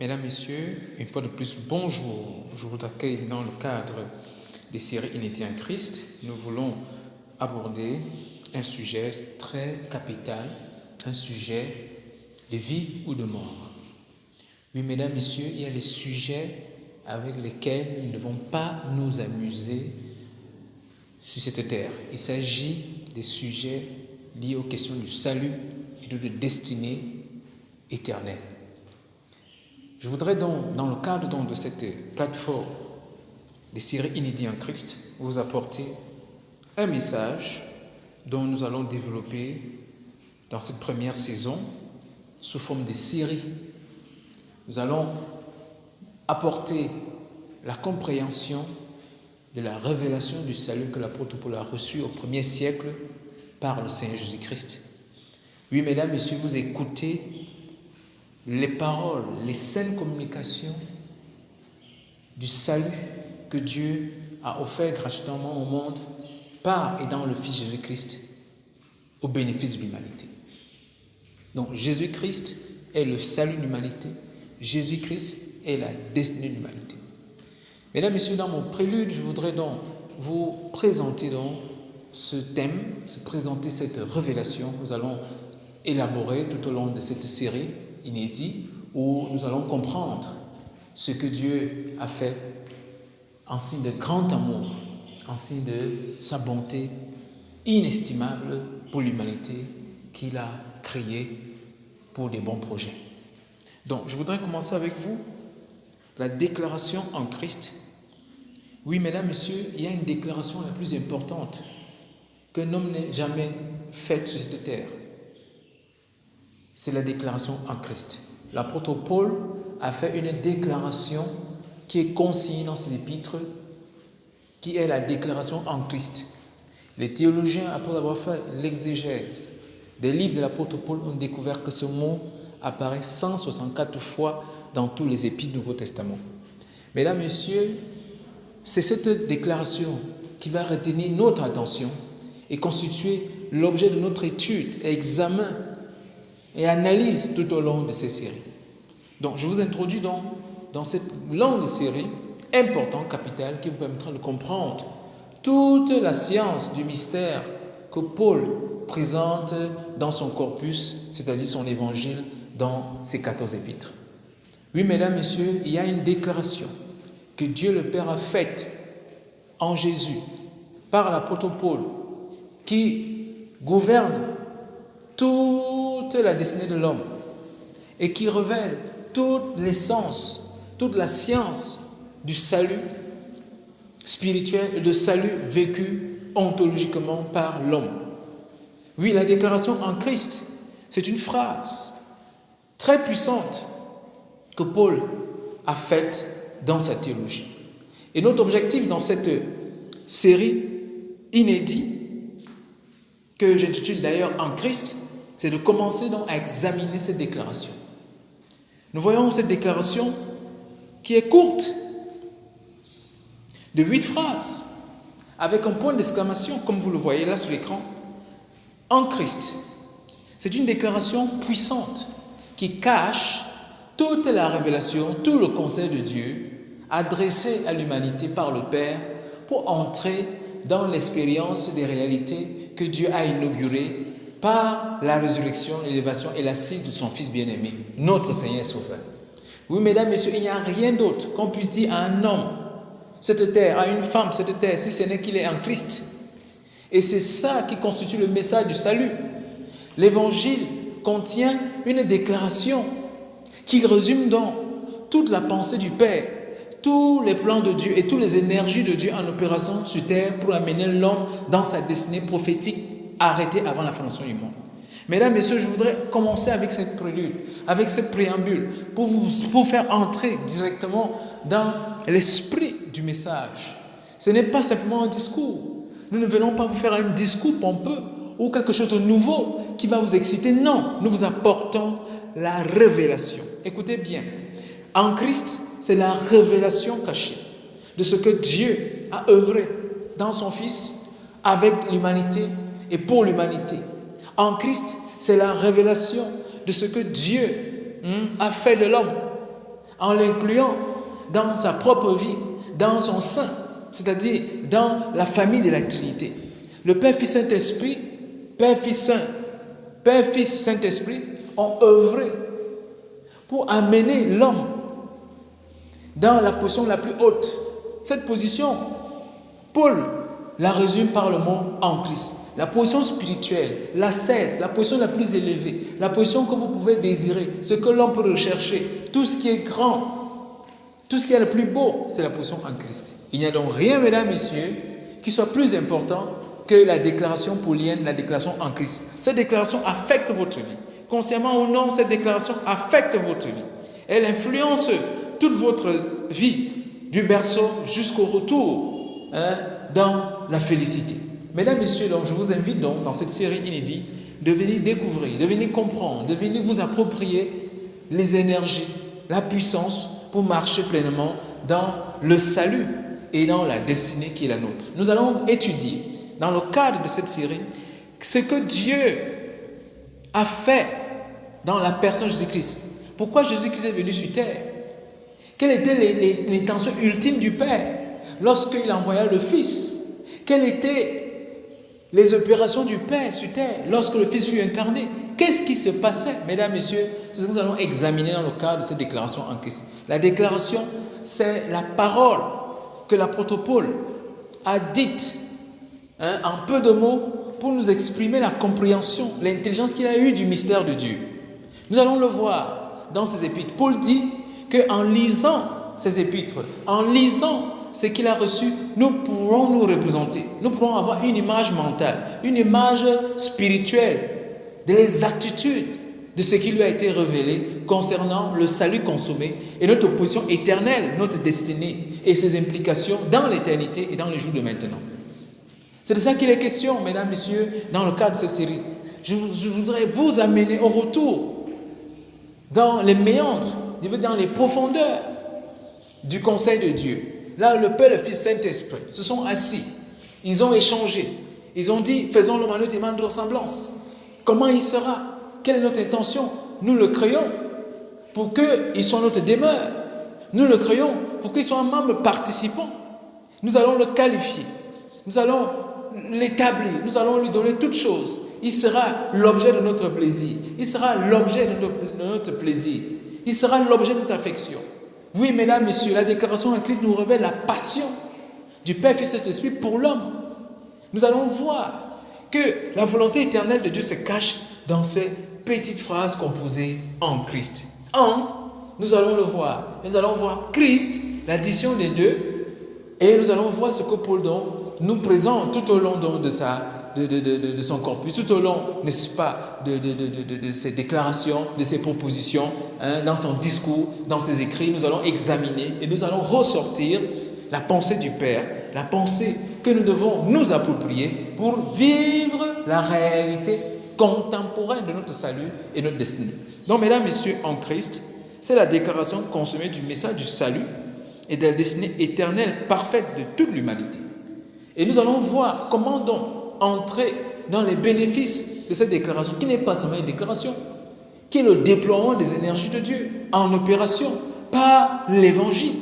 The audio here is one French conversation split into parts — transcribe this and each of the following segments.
Mesdames, Messieurs, une fois de plus, bonjour. Je vous accueille dans le cadre des séries Inédits en Christ. Nous voulons aborder un sujet très capital, un sujet de vie ou de mort. Oui, mesdames, messieurs, il y a des sujets avec lesquels nous ne devons pas nous amuser sur cette terre. Il s'agit des sujets liés aux questions du salut et de destinée éternelle. Je voudrais donc, dans le cadre de cette plateforme des séries Inédits en Christ, vous apporter un message dont nous allons développer dans cette première saison sous forme de série. Nous allons apporter la compréhension de la révélation du salut que l'apôtre Paul a reçu au 1er siècle par le Seigneur Jésus-Christ. Oui, mesdames, messieurs, vous écoutez les paroles, les saines communications du salut que Dieu a offert gratuitement au monde par et dans le Fils Jésus-Christ au bénéfice de l'humanité. Donc Jésus-Christ est le salut de l'humanité, Jésus-Christ est la destinée de l'humanité. Mesdames, Messieurs, dans mon prélude, je voudrais donc vous présenter donc ce thème, présenter cette révélation. Nous allons élaborer tout au long de cette série inédite où nous allons comprendre ce que Dieu a fait en signe de grand amour, en signe de sa bonté inestimable pour l'humanité qu'il a créée pour des bons projets. Donc, je voudrais commencer avec vous la déclaration en Christ. Oui, mesdames, messieurs, il y a une déclaration la plus importante qu'un homme n'ait jamais faite sur cette terre. C'est la déclaration en Christ. L'apôtre Paul a fait une déclaration qui est consignée dans ses épîtres, qui est la déclaration en Christ. Les théologiens, après avoir fait l'exégèse des livres de l'apôtre Paul, ont découvert que ce mot apparaît 164 fois dans tous les épîtres du Nouveau Testament. Mesdames, Messieurs, c'est cette déclaration qui va retenir notre attention et constituer l'objet de notre étude et examen et analyse tout au long de ces séries. Donc, je vous introduis dans cette longue série importante, capitale, qui vous permettra de comprendre toute la science du mystère que Paul présente dans son corpus, c'est-à-dire son évangile, dans ses 14 épîtres. Oui, mesdames, messieurs, il y a une déclaration que Dieu le Père a faite en Jésus par l'apôtre Paul qui gouverne toute la destinée de l'homme et qui révèle toute l'essence, toute la science du salut spirituel et de salut vécu ontologiquement par l'homme. Oui, la déclaration en Christ, c'est une phrase très puissante que Paul a faite dans sa théologie. Et notre objectif dans cette série inédite, que j'intitule d'ailleurs en Christ, c'est de commencer donc à examiner cette déclaration. Nous voyons cette déclaration qui est courte, de 8 phrases, avec un point d'exclamation, comme vous le voyez là sur l'écran, en Christ. C'est une déclaration puissante qui cache toute la révélation, tout le conseil de Dieu adressé à l'humanité par le Père pour entrer dans l'expérience des réalités que Dieu a inaugurées par la résurrection, l'élévation et l'assise de son Fils bien-aimé, notre Seigneur et Sauveur. Oui, mesdames, messieurs, il n'y a rien d'autre qu'on puisse dire à un homme, cette terre, à une femme, cette terre, si ce n'est qu'il est en Christ. Et c'est ça qui constitue le message du salut. L'évangile contient une déclaration qui résume donc toute la pensée du Père, tous les plans de Dieu et toutes les énergies de Dieu en opération sur terre pour amener l'homme dans sa destinée prophétique arrêtée avant la fondation du monde. Mesdames, messieurs, je voudrais commencer avec cette prélude, avec cette préambule, pour faire entrer directement dans l'esprit du message. Ce n'est pas simplement un discours. Nous ne venons pas vous faire un discours pompeux ou quelque chose de nouveau qui va vous exciter. Non, nous vous apportons la révélation. Écoutez bien, en Christ, c'est la révélation cachée de ce que Dieu a œuvré dans son Fils, avec l'humanité et pour l'humanité. En Christ, c'est la révélation de ce que Dieu a fait de l'homme en l'incluant dans sa propre vie, dans son sein, c'est-à-dire dans la famille de la Trinité. Le Père, Fils, Saint-Esprit, Père, Fils, Saint-Esprit ont œuvré pour amener l'homme dans la position la plus haute. Cette position, Paul la résume par le mot en Christ. La position spirituelle, l'ascèse, la position la plus élevée, la position que vous pouvez désirer, ce que l'homme peut rechercher, tout ce qui est grand, tout ce qui est le plus beau, c'est la position en Christ. Il n'y a donc rien, mesdames, messieurs, qui soit plus important que la déclaration paulienne, la déclaration en Christ. Cette déclaration affecte votre vie. Consciemment ou non, cette déclaration affecte votre vie. Elle influence toute votre vie, du berceau jusqu'au retour dans la félicité. Mesdames, messieurs, donc, je vous invite donc dans cette série inédite de venir découvrir, de venir comprendre, de venir vous approprier les énergies, la puissance pour marcher pleinement dans le salut et dans la destinée qui est la nôtre. Nous allons étudier dans le cadre de cette série ce que Dieu a fait dans la personne de Jésus-Christ. Pourquoi Jésus-Christ est venu sur terre? Quelle était l'intention ultime du Père lorsqu'il envoya le Fils? Quelles étaient les opérations du Père sur terre lorsque le Fils fut incarné? Qu'est-ce qui se passait, mesdames, messieurs? C'est ce que nous allons examiner dans le cadre de cette déclaration en Christ. La déclaration, c'est la parole que l'apôtre Paul a dite en peu de mots pour nous exprimer la compréhension, l'intelligence qu'il a eue du mystère de Dieu. Nous allons le voir dans ses épîtres. Paul dit qu'en lisant ses épîtres, en lisant ce qu'il a reçu, nous pourrons nous représenter. Nous pourrons avoir une image mentale, une image spirituelle de l'exactitude de ce qui lui a été révélé concernant le salut consommé et notre position éternelle, notre destinée et ses implications dans l'éternité et dans les jours de maintenant. C'est de ça qu'il est question, mesdames, messieurs, dans le cadre de cette série. Je voudrais vous amener au retour dans les méandres, dans les profondeurs du conseil de Dieu. Là, le Père, le Fils, Saint-Esprit se sont assis. Ils ont échangé. Ils ont dit, faisons l'homme à notre image de ressemblance. Comment il sera? Quelle est notre intention? Nous le créons pour qu'il soit notre demeure. Nous le créons pour qu'il soit un membre participant. Nous allons le qualifier. Nous allons l'établir. Nous allons lui donner toutes choses. Il sera l'objet de notre plaisir. Il sera l'objet de notre plaisir. Il sera l'objet de notre affection. Oui, mesdames, messieurs, la déclaration en Christ nous révèle la passion du Père, Fils et Saint-Esprit pour l'homme. Nous allons voir que la volonté éternelle de Dieu se cache dans ces petites phrases composées en Christ. Nous allons le voir. Nous allons voir Christ, l'addition des deux, et nous allons voir ce que Paul nous présente tout au long de son corpus, tout au long, n'est-ce pas, de ses déclarations, de ses propositions, dans son discours, dans ses écrits. Nous allons examiner et nous allons ressortir la pensée du Père, la pensée que nous devons nous approprier pour vivre la réalité contemporaine de notre salut et notre destinée. Donc, mesdames, messieurs, en Christ, c'est la déclaration consommée du message du salut et de la destinée éternelle parfaite de toute l'humanité. Et nous allons voir comment donc entrer dans les bénéfices de cette déclaration, qui n'est pas seulement une déclaration, qui est le déploiement des énergies de Dieu en opération par l'évangile.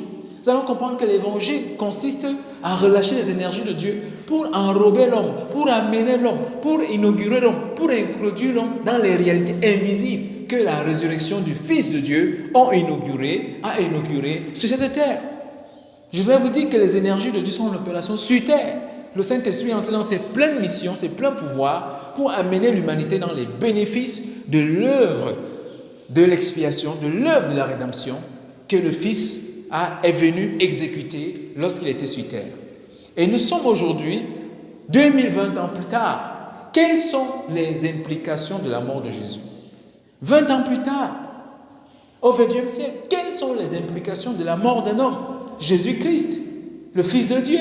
Nous allons comprendre que l'évangile consiste à relâcher les énergies de Dieu pour enrober l'homme, pour amener l'homme, pour inaugurer l'homme, pour introduire l'homme dans les réalités invisibles que la résurrection du Fils de Dieu a inauguré sur cette terre. Je voudrais vous dire que les énergies de Dieu sont en opération sur terre. Le Saint-Esprit est entré dans ses pleines missions, ses pleins pouvoirs pour amener l'humanité dans les bénéfices de l'œuvre de l'expiation, de l'œuvre de la rédemption que le Fils est venu exécuter lorsqu'il était sur terre. Et nous sommes aujourd'hui, 2020 ans plus tard. Quelles sont les implications de la mort de Jésus? 20 ans plus tard, au XXe siècle, quelles sont les implications de la mort d'un homme? Jésus-Christ, le Fils de Dieu,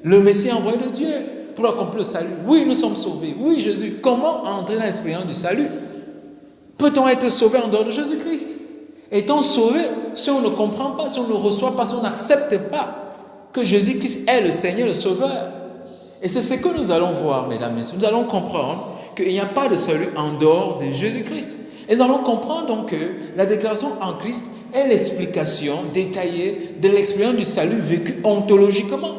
le Messie envoyé de Dieu pour accomplir le salut. Oui, nous sommes sauvés. Oui, Jésus. Comment entrer dans l'expérience du salut? Peut-on être sauvé en dehors de Jésus-Christ? Est-on sauvé si on ne comprend pas, si on ne reçoit pas, si on n'accepte pas que Jésus-Christ est le Seigneur, le Sauveur? Et c'est ce que nous allons voir, mesdames et messieurs. Nous allons comprendre qu'il n'y a pas de salut en dehors de Jésus-Christ. Et nous allons comprendre donc que la déclaration en Christ est l'explication détaillée de l'expérience du salut vécue ontologiquement.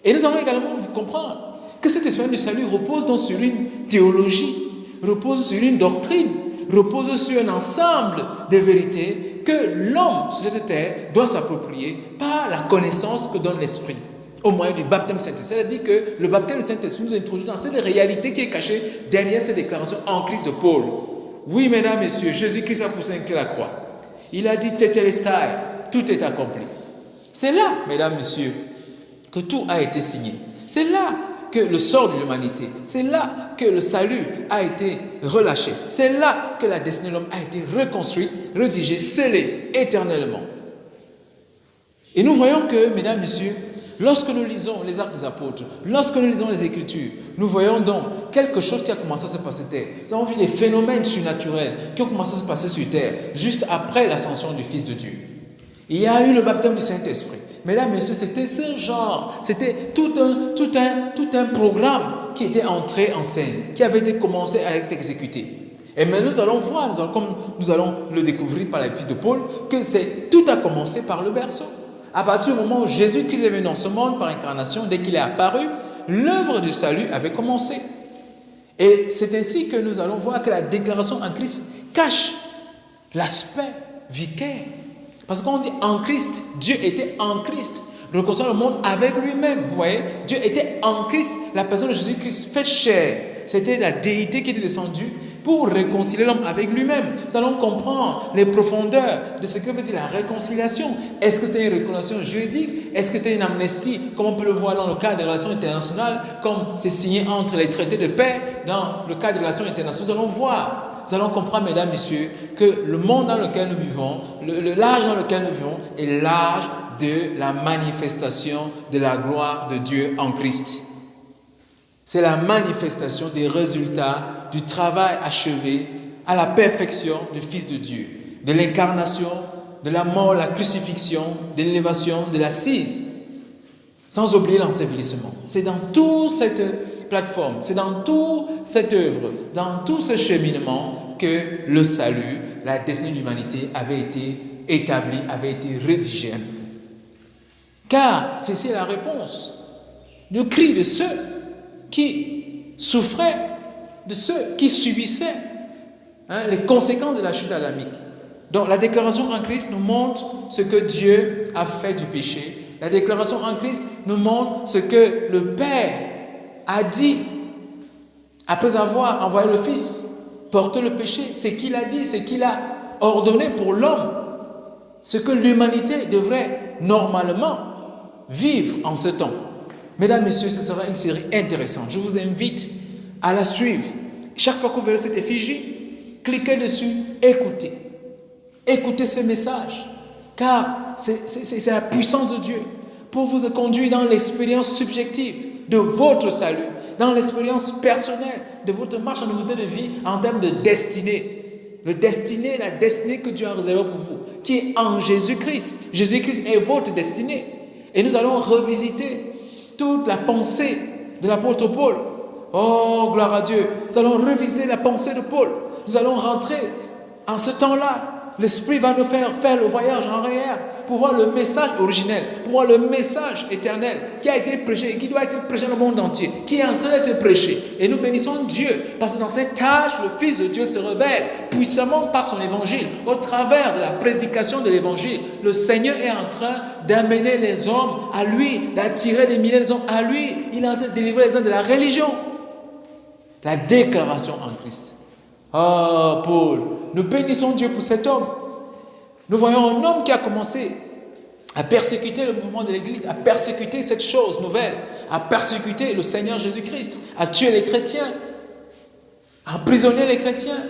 Et nous allons également vous comprendre que cette expérience du salut repose donc sur une théologie, repose sur une doctrine, repose sur un ensemble de vérités que l'homme sur cette terre doit s'approprier par la connaissance que donne l'Esprit au moyen du baptême du Saint-Esprit. C'est-à-dire que le baptême du Saint-Esprit nous introduit dans cette réalité qui est cachée derrière cette déclaration en Christ de Paul. Oui, mesdames, messieurs, Jésus-Christ a poussé un cri à la croix. Il a dit Tetelestai, tout est accompli. C'est là, mesdames, messieurs, que tout a été signé. C'est là que le sort de l'humanité, c'est là que le salut a été relâché. C'est là que la destinée de l'homme a été reconstruite, rédigée, scellée éternellement. Et nous voyons que, mesdames, messieurs, lorsque nous lisons les Actes des Apôtres, lorsque nous lisons les Écritures, nous voyons donc quelque chose qui a commencé à se passer sur terre. Nous avons vu les phénomènes surnaturels qui ont commencé à se passer sur terre, juste après l'ascension du Fils de Dieu. Il y a eu le baptême du Saint-Esprit. Mesdames, messieurs, c'était ce genre, c'était tout un programme qui était entré en scène, qui avait été commencé à être exécuté. Et maintenant, nous allons voir, comme nous allons le découvrir par l'épître de Paul, que tout a commencé par le berceau. À partir du moment où Jésus-Christ est venu dans ce monde par incarnation, dès qu'il est apparu, l'œuvre du salut avait commencé. Et c'est ainsi que nous allons voir que la déclaration en Christ cache l'aspect vicaire. Parce qu'on dit en Christ, Dieu était en Christ, réconciliant le monde avec lui-même. Vous voyez, Dieu était en Christ, la personne de Jésus-Christ fait chair. C'était la déité qui était descendue pour réconcilier l'homme avec lui-même. Nous allons comprendre les profondeurs de ce que veut dire la réconciliation. Est-ce que c'était une réconciliation juridique? Est-ce que c'était une amnistie, comme on peut le voir dans le cadre des relations internationales, comme c'est signé entre les traités de paix, dans le cadre des relations internationales? Nous allons voir. Nous allons comprendre, mesdames, messieurs, que le monde dans lequel nous vivons, l'âge dans lequel nous vivons, est l'âge de la manifestation de la gloire de Dieu en Christ. C'est la manifestation des résultats du travail achevé à la perfection du Fils de Dieu, de l'incarnation, de la mort, la crucifixion, de l'élévation, de l'assise, sans oublier l'ensevelissement. C'est dans toute cette plateforme, c'est dans toute cette œuvre, dans tout ce cheminement que le salut, la destinée de l'humanité avait été établie, avait été rédigée à nouveau. Car c'est la réponse, le cri de ceux qui souffraient, de ceux qui subissaient les conséquences de la chute adamique. Donc la déclaration en Christ nous montre ce que Dieu a fait du péché. La déclaration en Christ nous montre ce que le Père a dit après avoir envoyé le Fils porter le péché. C'est qu'il a dit, c'est qu'il a ordonné pour l'homme, ce que l'humanité devrait normalement vivre en ce temps. Mesdames, messieurs, ce sera une série intéressante. Je vous invite à la suivre. Chaque fois que vous verrez cette effigie, cliquez dessus, écoutez. Écoutez ces messages, car c'est la puissance de Dieu pour vous conduire dans l'expérience subjective de votre salut, dans l'expérience personnelle de votre marche en nouveauté de vie en termes de destinée. La destinée que Dieu a réservée pour vous, qui est en Jésus-Christ. Jésus-Christ est votre destinée. Et nous allons revisiter toute la pensée de l'apôtre Paul. Oh, gloire à Dieu. Nous allons revisiter la pensée de Paul. Nous allons rentrer en ce temps-là. L'Esprit va nous faire le voyage en arrière pour voir le message originel, pour voir le message éternel qui a été prêché, qui doit être prêché dans le monde entier, qui est en train d'être prêché. Et nous bénissons Dieu parce que dans cette tâche, le Fils de Dieu se révèle puissamment par son évangile. Au travers de la prédication de l'évangile, le Seigneur est en train d'amener les hommes à lui, d'attirer des milliers d'hommes à lui. Il est en train de délivrer les hommes de la religion. La déclaration en Christ. Oh, Paul, nous bénissons Dieu pour cet homme. Nous voyons un homme qui a commencé à persécuter le mouvement de l'Église, à persécuter cette chose nouvelle, à persécuter le Seigneur Jésus-Christ, à tuer les chrétiens, à emprisonner les chrétiens,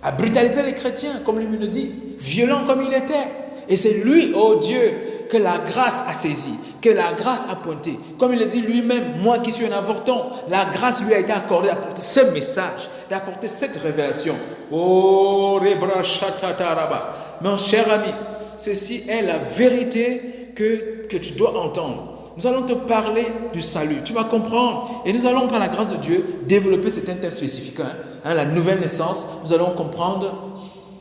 à brutaliser les chrétiens, comme lui le dit, violent comme il était. Et c'est lui, oh Dieu, que la grâce a saisi, que la grâce a pointé. Comme il le dit lui-même, moi qui suis un avorton, la grâce lui a été accordée d'apporter ce message, d'apporter cette révélation. Oh, Rebra Shatataraba. Mon cher ami, ceci est la vérité que tu dois entendre. Nous allons te parler du salut. Tu vas comprendre. Et nous allons, par la grâce de Dieu, développer certains thèmes spécifiques. La nouvelle naissance, nous allons comprendre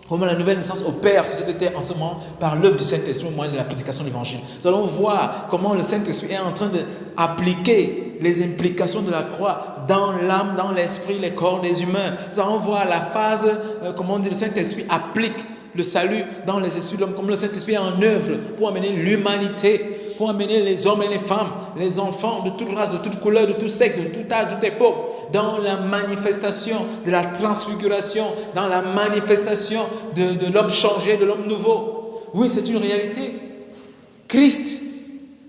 comment la nouvelle naissance opère sur cette terre en ce moment par l'œuvre du Saint-Esprit au moyen de la prédication de l'Évangile. Nous allons voir comment le Saint-Esprit est en train d'appliquer les implications de la croix dans l'âme, dans l'esprit, les corps des humains. Nous allons voir la phase, comment le Saint-Esprit applique le salut dans les esprits de l'homme, comme le Saint-Esprit est en œuvre pour amener l'humanité, pour amener les hommes et les femmes, les enfants de toute race, de toute couleur, de tout sexe, de tout âge, de toute époque, dans la manifestation de la transfiguration, dans la manifestation de l'homme changé, de l'homme nouveau. Oui, c'est une réalité. Christ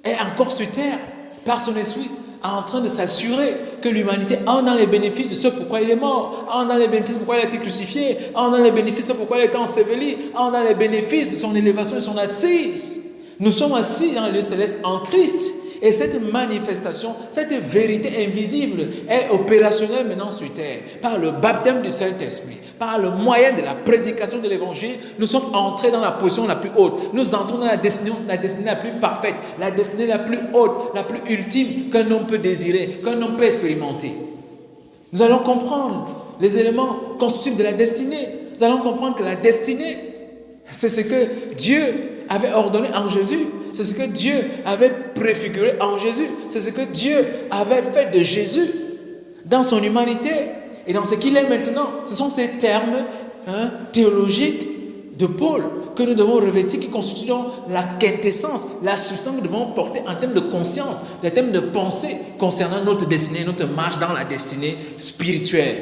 est encore sur terre, par son esprit, en train de s'assurer que l'humanité a dans les bénéfices de ce pourquoi il est mort, a dans les bénéfices pourquoi il a été crucifié, a dans les bénéfices de pourquoi il a été enseveli, a dans les bénéfices de son élévation et son assise. Nous sommes assis dans le lieu céleste en Christ. Et cette manifestation, cette vérité invisible est opérationnelle maintenant sur terre. Par le baptême du Saint-Esprit, par le moyen de la prédication de l'Évangile, nous sommes entrés dans la position la plus haute. Nous entrons dans la destinée la plus parfaite, la destinée la plus haute, la plus ultime qu'un homme peut désirer, qu'un homme peut expérimenter. Nous allons comprendre les éléments constitutifs de la destinée. Nous allons comprendre que la destinée, c'est ce que Dieu avait ordonné en Jésus. C'est ce que Dieu avait préfiguré en Jésus. C'est ce que Dieu avait fait de Jésus dans son humanité et dans ce qu'il est maintenant. Ce sont ces termes théologiques de Paul que nous devons revêtir, qui constituent la quintessence, la substance que nous devons porter en termes de conscience, en termes de pensée concernant notre destinée, notre marche dans la destinée spirituelle.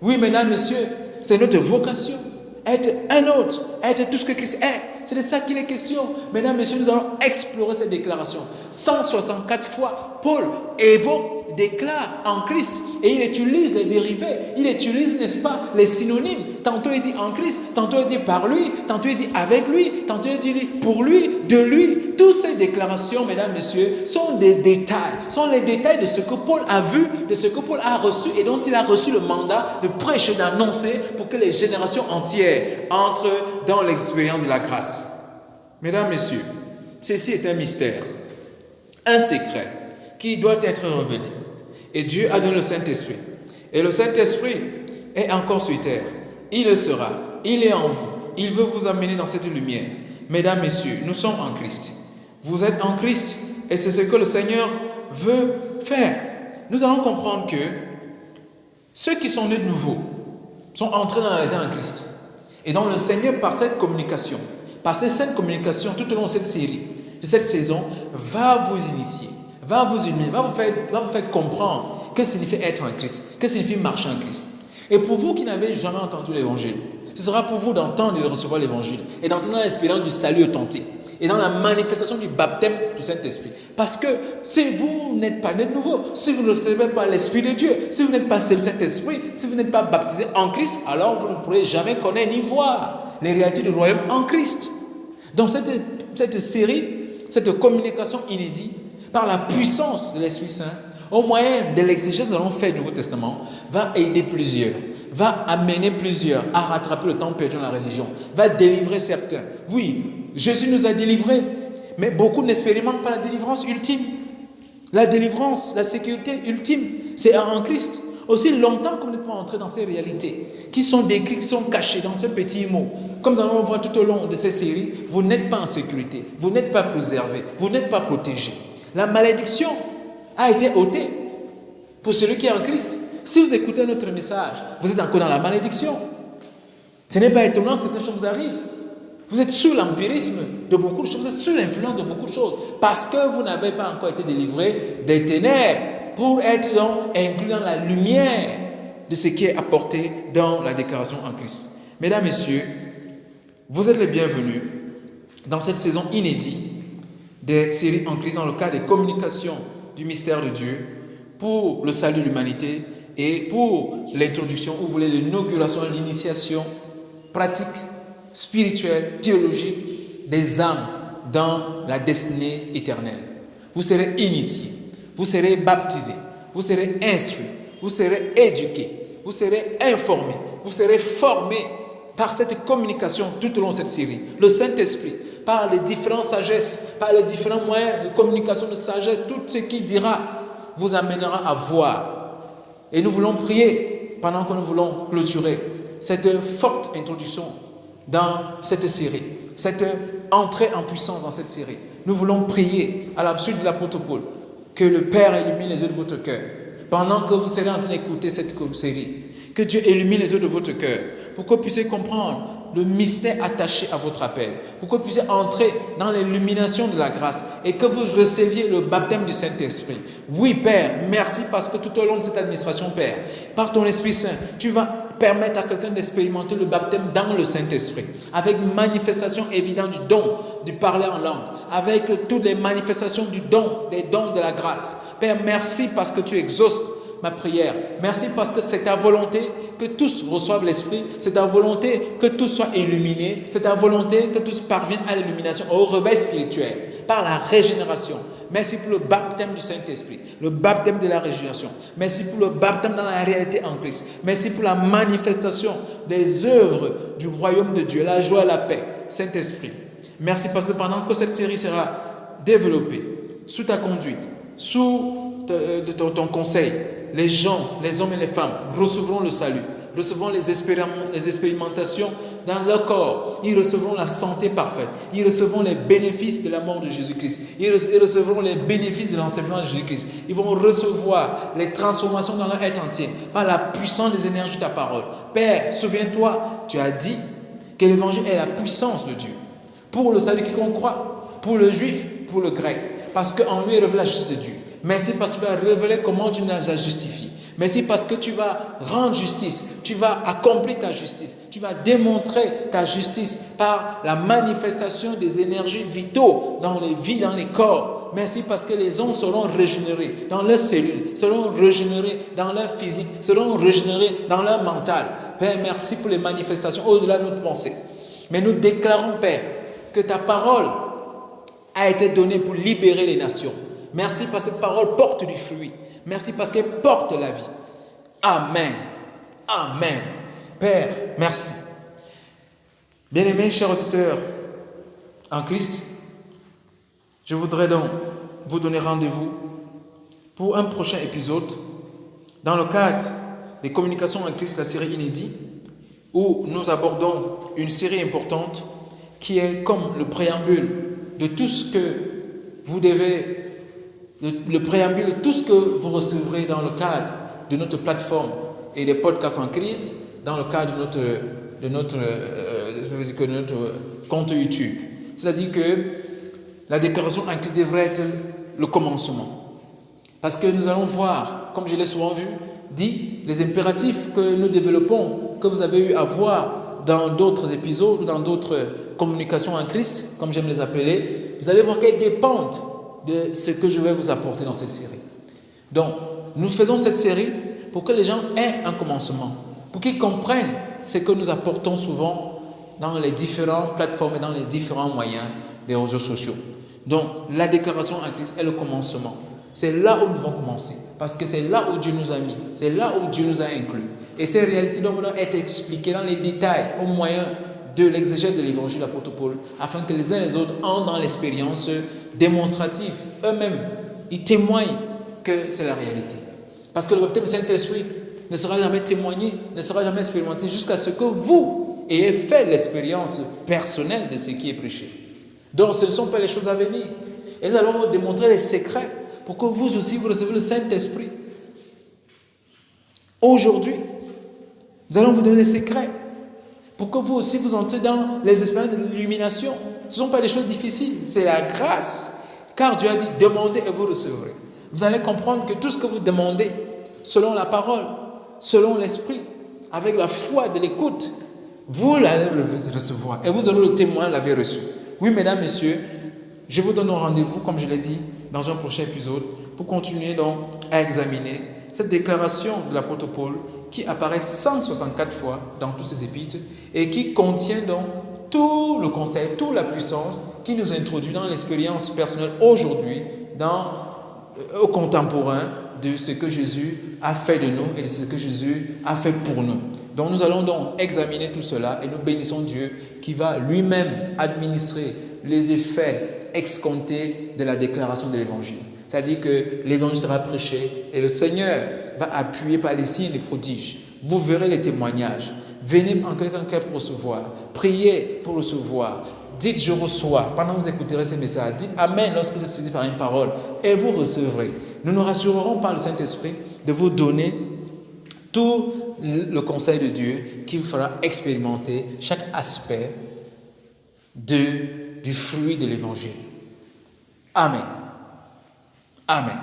Oui, mesdames, messieurs, c'est notre vocation. Être un autre, être tout ce que Christ est. C'est de ça qu'il est question. Mesdames, messieurs, nous allons explorer cette déclaration. 164 fois, Paul évoque, déclare en Christ. Et il utilise les dérivés. Il utilise, n'est-ce pas, les synonymes. Tantôt il dit en Christ, tantôt il dit par lui, tantôt il dit avec lui, tantôt il dit pour lui, de lui. Toutes ces déclarations, mesdames, messieurs, sont des détails. Sont les détails de ce que Paul a vu, de ce que Paul a reçu et dont il a reçu le mandat de prêcher, d'annoncer pour que les générations entières entrent dans l'expérience de la grâce. Mesdames, messieurs, ceci est un mystère, un secret qui doit être révélé. Et Dieu a donné le Saint-Esprit. Et le Saint-Esprit est encore sur terre. Il le sera. Il est en vous. Il veut vous amener dans cette lumière. Mesdames, messieurs, nous sommes en Christ. Vous êtes en Christ et c'est ce que le Seigneur veut faire. Nous allons comprendre que ceux qui sont nés de nouveau sont entrés dans la vie en Christ. Et donc le Seigneur, par cette communication, par ces saintes communications tout au long de cette série, de cette saison, va vous initier, va vous humilier, va vous faire comprendre que signifie être en Christ, que signifie marcher en Christ. Et pour vous qui n'avez jamais entendu l'Évangile, ce sera pour vous d'entendre et de recevoir l'Évangile et d'entendre l'expérience du salut authentique et dans la manifestation du baptême du Saint-Esprit. Parce que si vous n'êtes pas né de nouveau, si vous ne recevez pas l'Esprit de Dieu, si vous n'êtes pas le Saint-Esprit, si vous n'êtes pas baptisé en Christ, alors vous ne pourrez jamais connaître ni voir les réalités du royaume en Christ. Donc cette série, cette communication inédite, par la puissance de l'Esprit Saint, au moyen de l'exégèse que nous allons faire du Nouveau Testament, va aider plusieurs, va amener plusieurs à rattraper le temps perdu dans la religion, va délivrer certains. Oui, Jésus nous a délivrés, mais beaucoup n'expérimentent pas la délivrance ultime. La délivrance, la sécurité ultime, c'est en Christ. Aussi longtemps qu'on n'est pas entré dans ces réalités, qui sont décrites, qui sont cachées dans ce petit mot. Comme nous allons voir tout au long de ces séries, vous n'êtes pas en sécurité, vous n'êtes pas préservé, vous n'êtes pas protégé. La malédiction a été ôtée pour celui qui est en Christ. Si vous écoutez notre message, vous êtes encore dans la malédiction. Ce n'est pas étonnant que certaines choses vous arrivent. Vous êtes sous l'empirisme de beaucoup de choses, vous êtes sous l'influence de beaucoup de choses, parce que vous n'avez pas encore été délivré des ténèbres pour être donc inclus dans la lumière de ce qui est apporté dans la déclaration en Christ. Mesdames, messieurs, vous êtes les bienvenus dans cette saison inédite des séries en Christ dans le cadre des communications du mystère de Dieu pour le salut de l'humanité et pour l'introduction, ou vous voulez, l'inauguration, l'initiation pratique, spirituelle, théologique des âmes dans la destinée éternelle. Vous serez initiés, vous serez baptisés, vous serez instruits, vous serez éduqués, vous serez informés, vous serez formés par cette communication tout au long de cette série. Le Saint-Esprit, par les différentes sagesses, par les différents moyens de communication de sagesse, tout ce qu'il dira vous amènera à voir. Et nous voulons prier pendant que nous voulons clôturer cette forte introduction dans cette série, cette entrée en puissance dans cette série. Nous voulons prier à la suite de l'apôtre Paul que le Père illumine les yeux de votre cœur. Pendant que vous serez en train d'écouter cette série, que Dieu illumine les yeux de votre cœur pour que vous puissiez comprendre le mystère attaché à votre appel, pour que vous puissiez entrer dans l'illumination de la grâce et que vous receviez le baptême du Saint-Esprit. Oui, Père, merci parce que tout au long de cette administration, Père, par ton Esprit Saint, tu vas permettre à quelqu'un d'expérimenter le baptême dans le Saint-Esprit, avec manifestation évidente du don, du parler en langue, avec toutes les manifestations du don, des dons de la grâce. Père, merci parce que tu exauces ma prière. Merci parce que c'est ta volonté que tous reçoivent l'Esprit, c'est ta volonté que tous soient illuminés, c'est ta volonté que tous parviennent à l'illumination, au réveil spirituel, par la régénération. Merci pour le baptême du Saint-Esprit, le baptême de la régénération. Merci pour le baptême dans la réalité en Christ. Merci pour la manifestation des œuvres du royaume de Dieu, la joie et la paix. Saint-Esprit, merci parce que pendant que cette série sera développée, sous ta conduite, sous ton conseil, les gens, les hommes et les femmes recevront le salut, recevront les expérimentations dans leur corps. Ils recevront la santé parfaite. Ils recevront les bénéfices de la mort de Jésus-Christ. Ils recevront les bénéfices de l'enseignement de Jésus-Christ. Ils vont recevoir les transformations dans leur être entier par la puissance des énergies de ta parole. Père, souviens-toi, tu as dit que l'évangile est la puissance de Dieu pour le salut quiconque croit, pour le juif, pour le grec, parce qu'en lui est révélée la justice de Dieu. Merci parce que tu vas révéler comment tu nous as justifiés. Merci parce que tu vas rendre justice, tu vas accomplir ta justice, tu vas démontrer ta justice par la manifestation des énergies vitaux dans les vies, dans les corps. Merci parce que les hommes seront régénérés dans leurs cellules, seront régénérés dans leur physique, seront régénérés dans leur mental. Père, merci pour les manifestations au-delà de notre pensée. Mais nous déclarons, Père, que ta parole a été donnée pour libérer les nations. Merci parce que cette parole porte du fruit. Merci parce qu'elle porte la vie. Amen. Amen. Père, merci. Bien-aimés, chers auditeurs en Christ, je voudrais donc vous donner rendez-vous pour un prochain épisode dans le cadre des communications en Christ, la série inédite, où nous abordons une série importante qui est comme le préambule de tout ce que vous devez le préambule de tout ce que vous recevrez dans le cadre de notre plateforme et des podcasts en Christ, dans le cadre de notre compte YouTube. C'est-à-dire que la déclaration en Christ devrait être le commencement. Parce que nous allons voir, comme je l'ai souvent vu, dit les impératifs que nous développons, que vous avez eu à voir dans d'autres épisodes ou dans d'autres communications en Christ, comme j'aime les appeler, vous allez voir qu'elles dépendent de ce que je vais vous apporter dans cette série. Donc, nous faisons cette série pour que les gens aient un commencement, pour qu'ils comprennent ce que nous apportons souvent dans les différentes plateformes et dans les différents moyens des réseaux sociaux. Donc, la déclaration en Christ est le commencement. C'est là où nous devons commencer, parce que c'est là où Dieu nous a mis, c'est là où Dieu nous a inclus. Et ces réalités doivent être expliquées dans les détails au moyen de l'exégèse de l'évangile de l'apôtre Paul, afin que les uns et les autres entrent dans l'expérience démonstrative. Eux-mêmes, ils témoignent que c'est la réalité. Parce que le baptême du Saint-Esprit ne sera jamais témoigné, ne sera jamais expérimenté jusqu'à ce que vous ayez fait l'expérience personnelle de ce qui est prêché. Donc, ce ne sont pas les choses à venir. Et nous allons vous démontrer les secrets pour que vous aussi, vous recevez le Saint-Esprit. Aujourd'hui, nous allons vous donner les secrets pour que vous aussi vous entrez dans les expériences de l'illumination. Ce ne sont pas des choses difficiles, c'est la grâce. Car Dieu a dit, demandez et vous recevrez. Vous allez comprendre que tout ce que vous demandez, selon la parole, selon l'esprit, avec la foi de l'écoute, vous l'allez recevoir. Et vous aurez le témoin, l'avez reçu. Oui, mesdames, messieurs, je vous donne un rendez-vous, comme je l'ai dit, dans un prochain épisode, pour continuer donc à examiner cette déclaration de l'apôtre Paul qui apparaît 164 fois dans tous ses épîtres et qui contient donc tout le conseil, toute la puissance qui nous introduit dans l'expérience personnelle aujourd'hui, au contemporain de ce que Jésus a fait de nous et de ce que Jésus a fait pour nous. Donc nous allons donc examiner tout cela et nous bénissons Dieu qui va lui-même administrer les effets escomptés de la déclaration de l'évangile. C'est-à-dire que l'évangile sera prêché et le Seigneur va appuyer par les signes et les prodiges. Vous verrez les témoignages. Venez en quelqu'un pour recevoir. Priez pour recevoir. Dites je reçois. Pendant que vous écouterez ces messages, dites Amen lorsque vous êtes saisi par une parole et vous recevrez. Nous nous rassurerons par le Saint-Esprit de vous donner tout le conseil de Dieu qui vous fera expérimenter chaque aspect du fruit de l'Évangile. Amen. Amen.